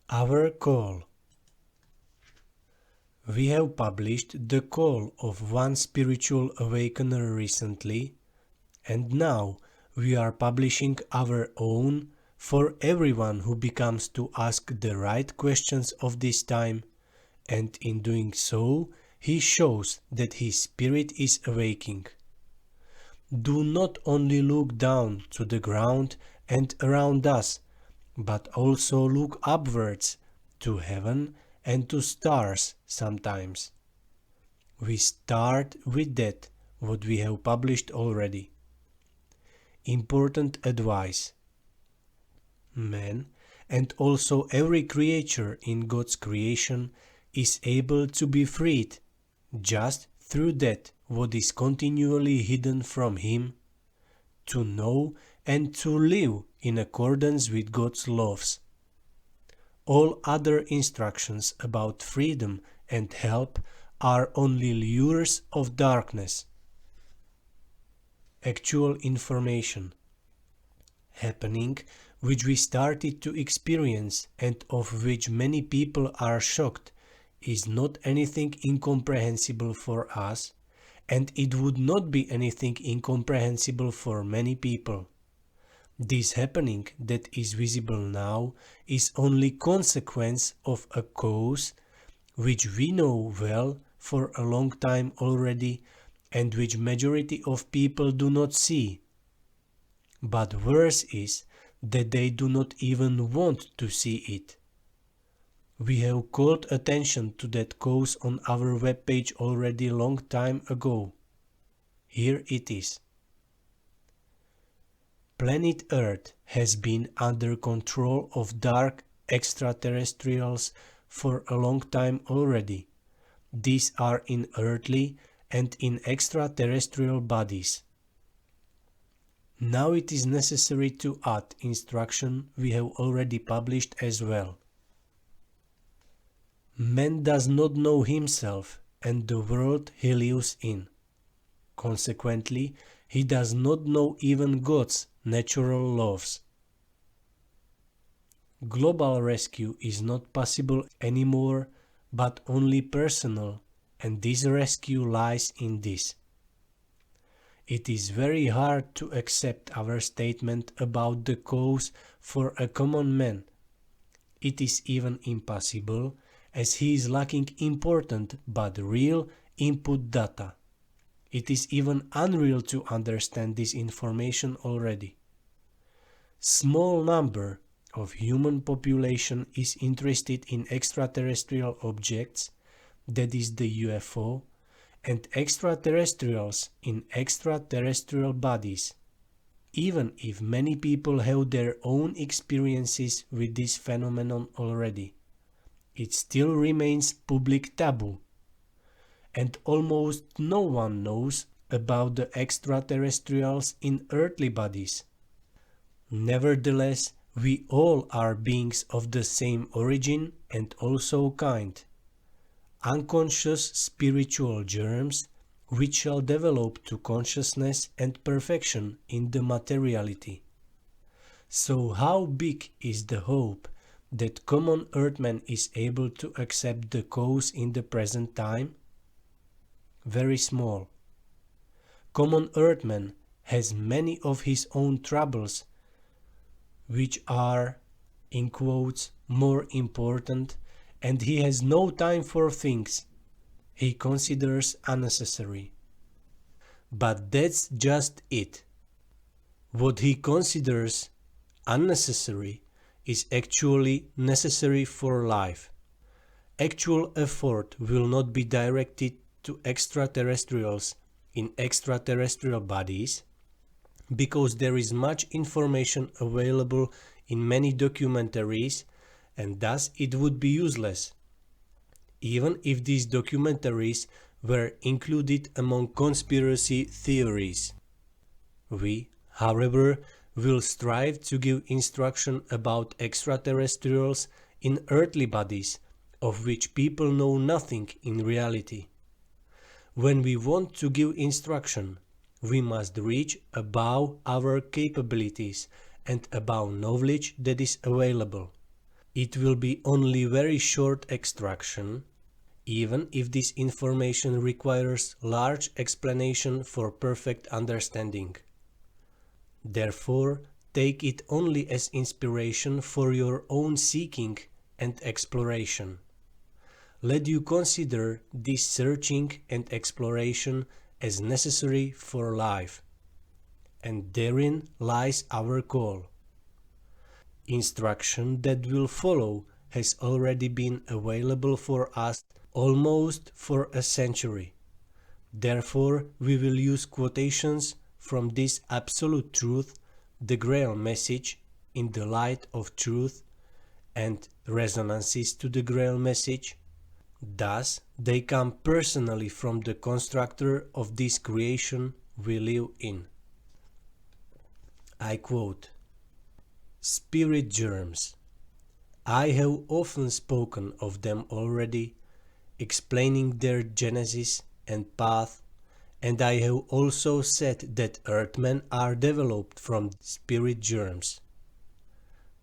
Our call. We have published the call of one spiritual awakener recently, and now we are publishing our own for everyone who becomes to ask the right questions of this time, and in doing so he shows that his spirit is awaking. Do not only look down to the ground and around us, but also look upwards to heaven and to stars sometimes. We start with that what we have published already. Important advice. Man, and also every creature in God's creation, is able to be freed just through that what is continually hidden from him, to know and to live in accordance with God's laws. All other instructions about freedom and help are only lures of darkness. Actual information. Happening which we started to experience and of which many people are shocked is not anything incomprehensible for us, and it would not be anything incomprehensible for many people. This happening that is visible now is only consequence of a cause which we know well for a long time already and which majority of people do not see. But worse is that they do not even want to see it. We have called attention to that cause on our webpage already long time ago. Here it is. Planet Earth has been under control of dark extraterrestrials for a long time already. These are in earthly and in extraterrestrial bodies. Now it is necessary to add instruction we have already published as well. Man does not know himself and the world he lives in. Consequently, he does not know even God's natural laws. Global rescue is not possible anymore, but only personal, and this rescue lies in this. It is very hard to accept our statement about the cause for a common man. It is even impossible, as he is lacking important but real input data. It is even unreal to understand this information already. Small number of human population is interested in extraterrestrial objects, that is the UFO, and extraterrestrials in extraterrestrial bodies. Even if many people have their own experiences with this phenomenon already, it still remains public taboo, and almost no one knows about the extraterrestrials in earthly bodies. Nevertheless, we all are beings of the same origin and also kind. Unconscious spiritual germs which shall develop to consciousness and perfection in the materiality. So how big is the hope that common earthman is able to accept the cause in the present time? Very small. Common earthman has many of his own troubles which are, in quotes, more important, and he has no time for things he considers unnecessary. But that's just it. What he considers unnecessary is actually necessary for life. Actual effort will not be directed to extraterrestrials in extraterrestrial bodies, because there is much information available in many documentaries, and thus it would be useless, even if these documentaries were included among conspiracy theories. We, however, will strive to give instruction about extraterrestrials in earthly bodies, of which people know nothing in reality. When we want to give instruction, we must reach above our capabilities and above knowledge that is available. It will be only very short extraction, even if this information requires large explanation for perfect understanding. Therefore, take it only as inspiration for your own seeking and exploration. Let you consider this searching and exploration as necessary for life, and therein lies our call. Instruction that will follow has already been available for us almost for a century. Therefore, we will use quotations from this absolute truth, the Grail message, in the light of truth, and resonances to the Grail message. Thus, they come personally from the constructor of this creation we live in. I quote, "Spirit germs. I have often spoken of them already, explaining their genesis and path, and I have also said that earthmen are developed from spirit germs.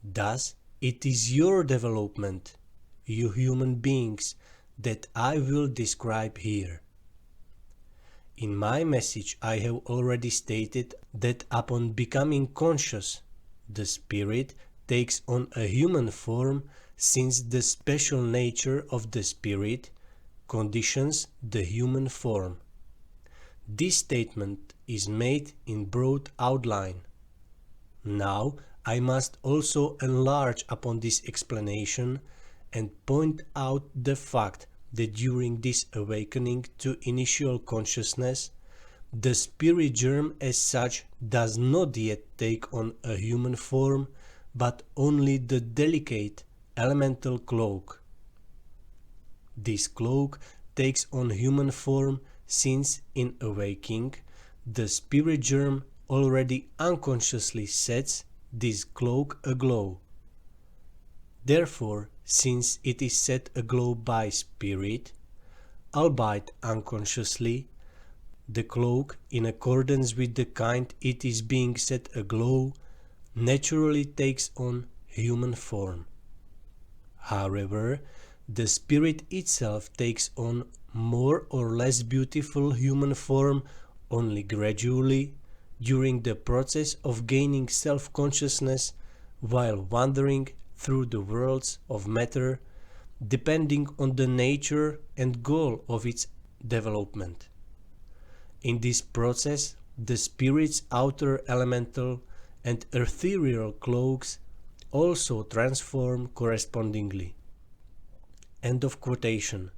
Thus, it is your development, you human beings, that I will describe here. In my message I have already stated that upon becoming conscious, the spirit takes on a human form, since the special nature of the spirit conditions the human form. This statement is made in broad outline. Now I must also enlarge upon this explanation and point out the fact that during this awakening to initial consciousness, the spirit germ as such does not yet take on a human form, but only the delicate elemental cloak. This cloak takes on human form since in awaking, the spirit germ already unconsciously sets this cloak aglow. Therefore, since it is set aglow by spirit, albeit unconsciously, the cloak, in accordance with the kind it is being set aglow, naturally takes on human form. However, the spirit itself takes on more or less beautiful human form only gradually during the process of gaining self-consciousness while wandering through the worlds of matter, depending on the nature and goal of its development. In this process, the spirit's outer elemental and ethereal cloaks also transform correspondingly. End of quotation.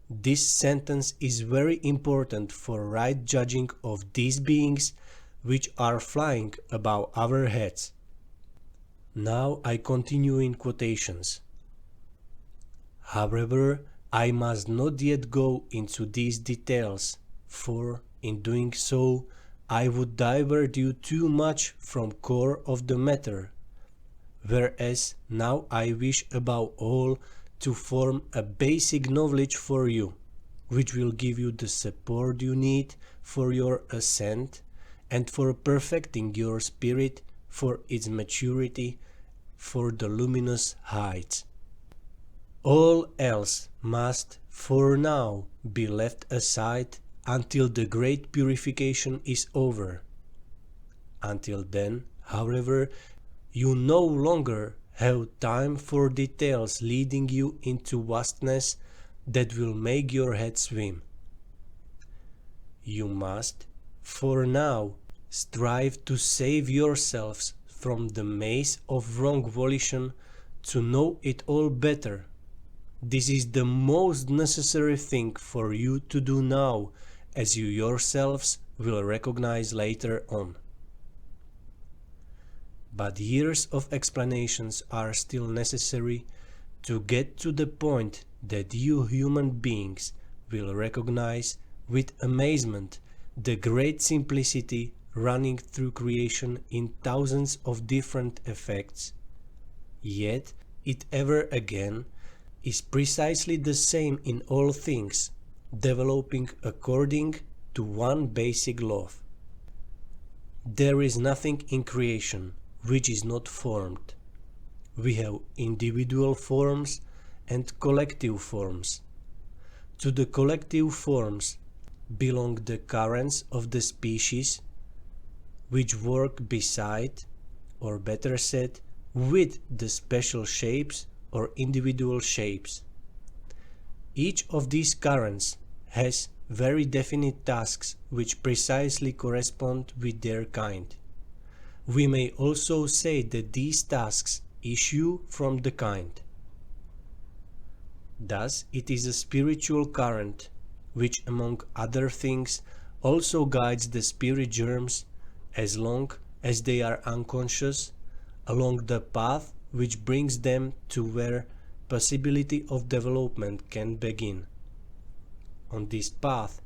This sentence is very important for right judging of these beings which are flying above our heads. Now I continue in quotations. However, I must not yet go into these details, for in doing so I would divert you too much from core of the matter, whereas now I wish above all to form a basic knowledge for you, which will give you the support you need for your ascent and for perfecting your spirit for its maturity for the luminous heights. All else must for now be left aside until the great purification is over. Until then, however, you no longer have time for details leading you into vastness that will make your head swim. You must, for now, strive to save yourselves from the maze of wrong volition to know it all better. This is the most necessary thing for you to do now, as you yourselves will recognize later on. But years of explanations are still necessary to get to the point that you human beings will recognize with amazement the great simplicity running through creation in thousands of different effects. Yet it ever again is precisely the same in all things, developing according to one basic law. There is nothing in creation which is not formed, we have individual forms and collective forms. To the collective forms belong the currents of the species, which work beside, or better said, with the special shapes or individual shapes. Each of these currents has very definite tasks which precisely correspond with their kind. We may also say that these tasks issue from the kind. Thus, it is a spiritual current which, among other things, also guides the spirit germs, as long as they are unconscious, along the path which brings them to where possibility of development can begin. On this path,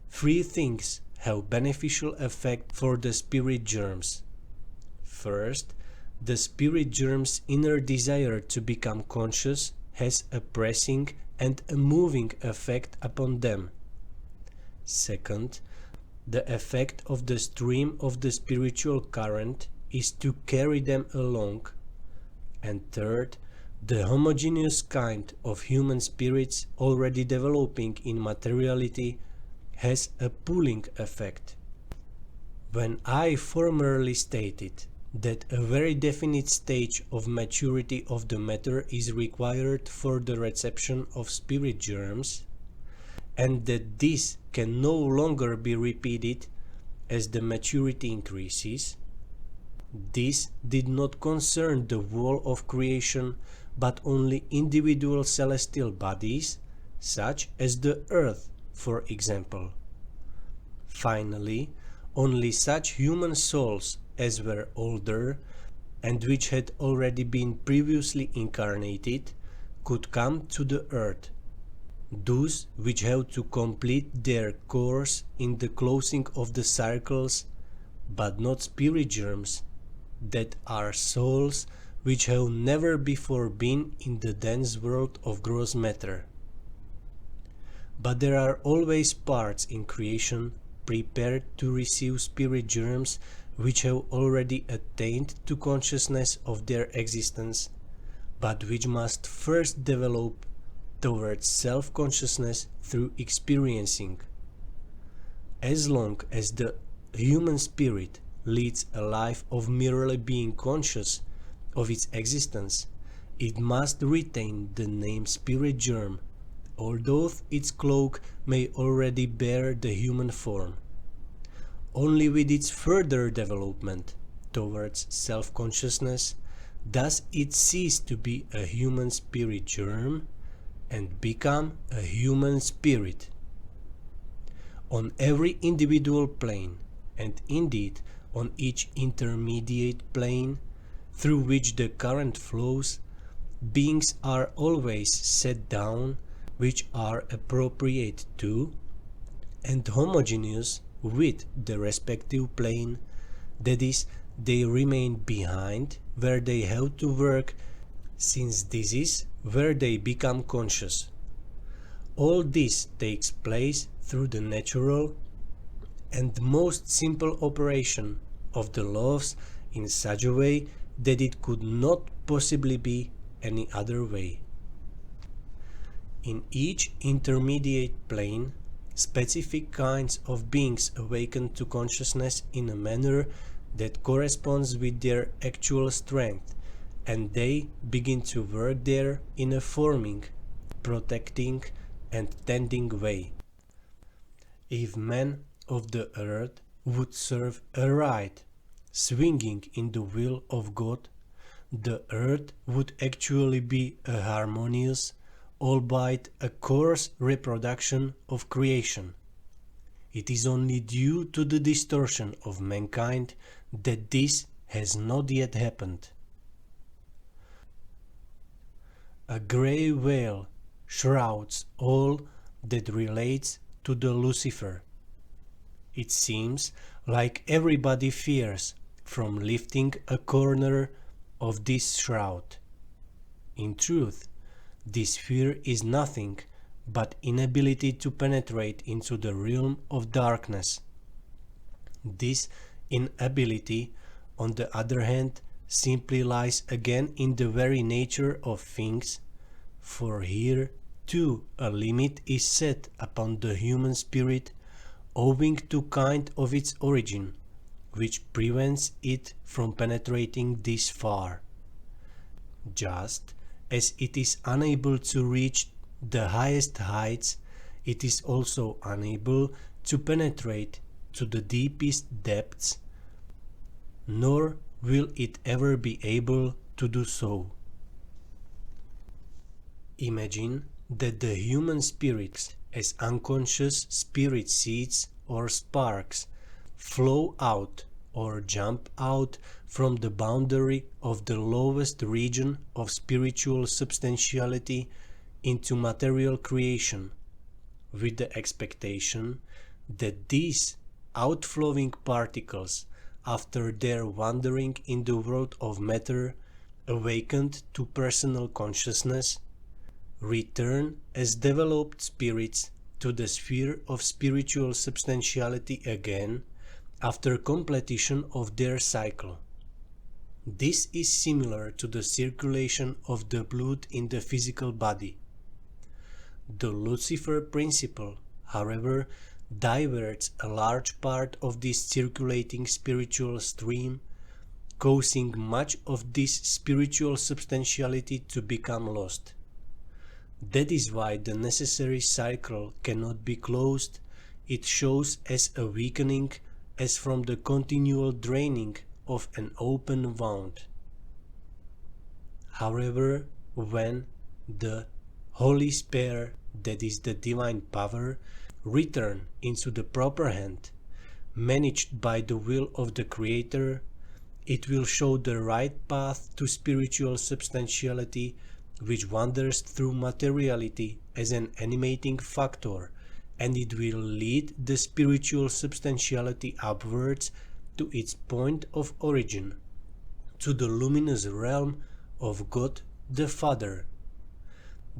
three things have beneficial effect for the spirit germs. First, the spirit germ's inner desire to become conscious has a pressing and a moving effect upon them. Second, the effect of the stream of the spiritual current is to carry them along. And third, the homogeneous kind of human spirits already developing in materiality has a pulling effect. When I formerly stated that a very definite stage of maturity of the matter is required for the reception of spirit germs, and that this can no longer be repeated as the maturity increases, this did not concern the whole of creation, but only individual celestial bodies, such as the earth, for example. Finally, only such human souls as were older and which had already been previously incarnated could come to the earth. Those which have to complete their course in the closing of the circles, but not spirit germs, that are souls which have never before been in the dense world of gross matter. But there are always parts in creation prepared to receive spirit germs which have already attained to consciousness of their existence, but which must first develop towards self-consciousness through experiencing. As long as the human spirit leads a life of merely being conscious of its existence, it must retain the name spirit germ, although its cloak may already bear the human form. Only with its further development towards self-consciousness does it cease to be a human spirit germ and become a human spirit. On every individual plane, and indeed on each intermediate plane through which the current flows, beings are always set down which are appropriate to and homogeneous with the respective plane, that is, they remain behind where they have to work, since this is where they become conscious. All this takes place through the natural and most simple operation of the laws in such a way that it could not possibly be any other way. In each intermediate plane, specific kinds of beings awaken to consciousness in a manner that corresponds with their actual strength, and they begin to work there in a forming, protecting, and tending way. If men of the earth would serve aright, swinging in the will of God, the earth would actually be a harmonious, albeit a coarse reproduction of creation. It is only due to the distortion of mankind that this has not yet happened. A grey veil shrouds all that relates to the Lucifer. It seems like everybody fears from lifting a corner of this shroud. In truth, this fear is nothing but inability to penetrate into the realm of darkness. This inability, on the other hand, simply lies again in the very nature of things, for here too a limit is set upon the human spirit owing to kind of its origin, which prevents it from penetrating this far. Just as it is unable to reach the highest heights, it is also unable to penetrate to the deepest depths, nor will it ever be able to do so. Imagine that the human spirits, as unconscious spirit seeds or sparks, flow out or jump out from the boundary of the lowest region of spiritual substantiality into material creation, with the expectation that these outflowing particles, after their wandering in the world of matter, awakened to personal consciousness, return as developed spirits to the sphere of spiritual substantiality again after completion of their cycle. This is similar to the circulation of the blood in the physical body. The Lucifer principle, however, diverts a large part of this circulating spiritual stream, causing much of this spiritual substantiality to become lost. That is why the necessary cycle cannot be closed. It shows as a weakening as from the continual draining of an open wound. However, when the Holy Spare, that is the divine power, return into the proper hand, managed by the will of the Creator, it will show the right path to spiritual substantiality, which wanders through materiality as an animating factor, and it will lead the spiritual substantiality upwards to its point of origin, to the luminous realm of God the Father.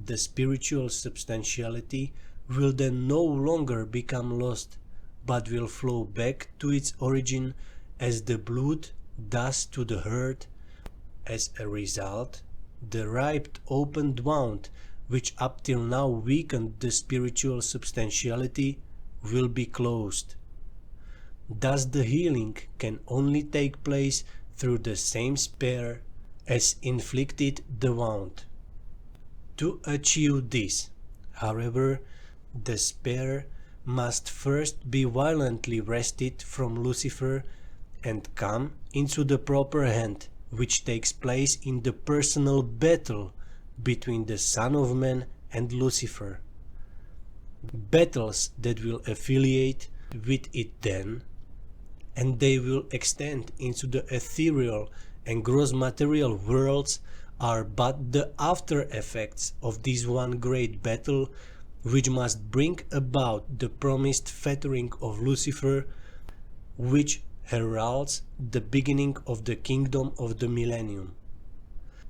The spiritual substantiality will then no longer become lost, but will flow back to its origin as the blood does to the heart. As a result, the ripe opened wound, which up till now weakened the spiritual substantiality, will be closed. Thus the healing can only take place through the same spare as inflicted the wound. To achieve this, however, the spare must first be violently wrested from Lucifer and come into the proper hand, which takes place in the personal battle between the Son of Man and Lucifer. Battles that will affiliate with it then, and they will extend into the ethereal and gross material worlds, are but the after effects of this one great battle, which must bring about the promised fettering of Lucifer, which heralds the beginning of the kingdom of the millennium.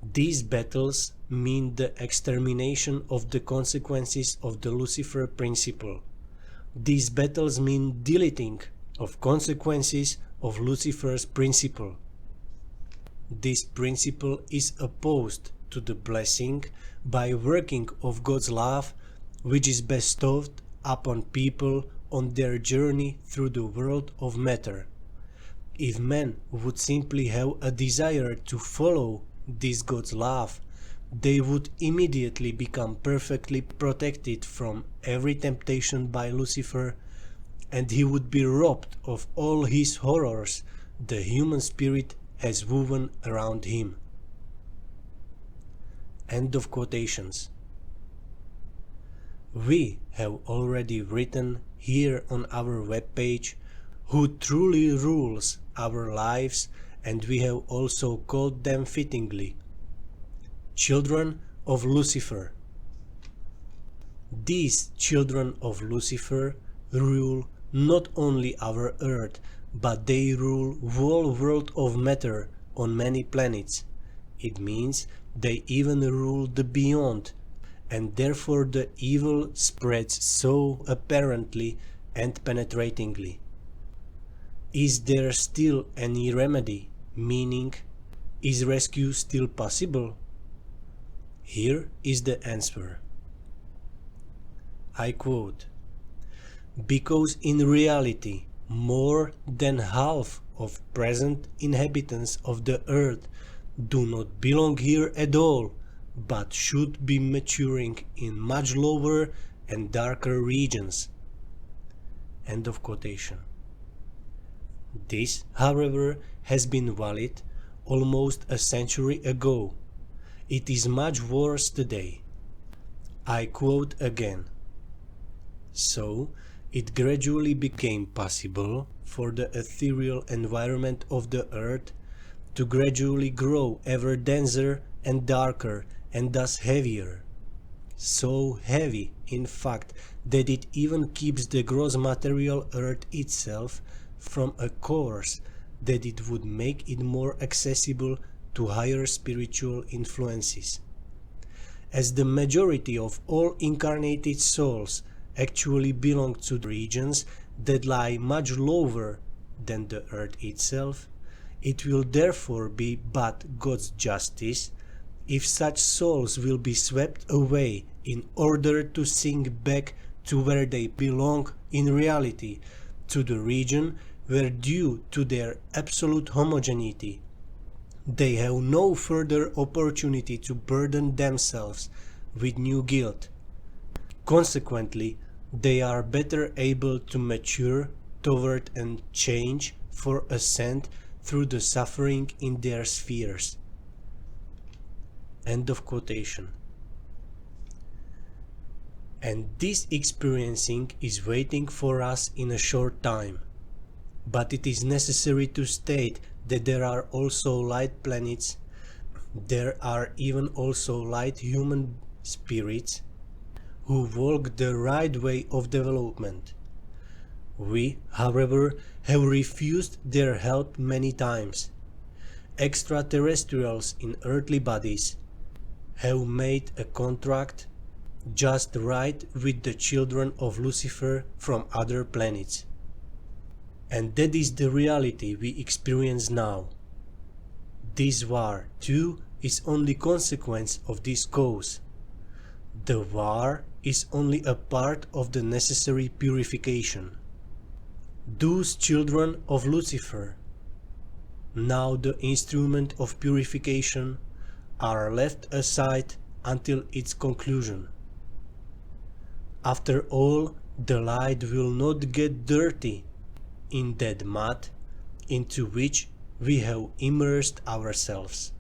These battles mean the extermination of the consequences of the Lucifer principle. These battles mean deleting of consequences of Lucifer's principle. This principle is opposed to the blessing by working of God's love, which is bestowed upon people on their journey through the world of matter. If men would simply have a desire to follow this God's love, they would immediately become perfectly protected from every temptation by Lucifer, and he would be robbed of all his horrors the human spirit has woven around him. End of quotations. We have already written here on our webpage who truly rules our lives, and we have also called them fittingly children of Lucifer. These children of Lucifer rule not only our earth, but they rule whole world of matter on many planets. It means they even rule the beyond, and therefore the evil spreads so apparently and penetratingly. Is there still any remedy, meaning Is rescue still possible? Here is the answer. I quote, "Because in reality, more than half of present inhabitants of the earth do not belong here at all, but should be maturing in much lower and darker regions." End of quotation. This, however, has been valid almost a century ago. It is much worse today. I quote again. So, it gradually became possible for the ethereal environment of the earth to gradually grow ever denser and darker and thus heavier. So heavy, in fact, that it even keeps the gross material earth itself from a course that it would make it more accessible to higher spiritual influences. As the majority of all incarnated souls actually belong to regions that lie much lower than the earth itself, it will therefore be but God's justice if such souls will be swept away in order to sink back to where they belong in reality, to the region where, due to their absolute homogeneity, they have no further opportunity to burden themselves with new guilt. Consequently, they are better able to mature toward and change for ascent through the suffering in their spheres. End of quotation. And this experiencing is waiting for us in a short time. But it is necessary to state that there are also light planets, there are even also light human spirits who walk the right way of development. We, however, have refused their help many times. Extraterrestrials in earthly bodies have made a contract just right with the children of Lucifer from other planets. And that is the reality we experience now. This war, too, is only consequence of this cause. The war is only a part of the necessary purification. Those children of Lucifer, now the instrument of purification, are left aside until its conclusion. After all, the light will not get dirty in that mud into which we have immersed ourselves.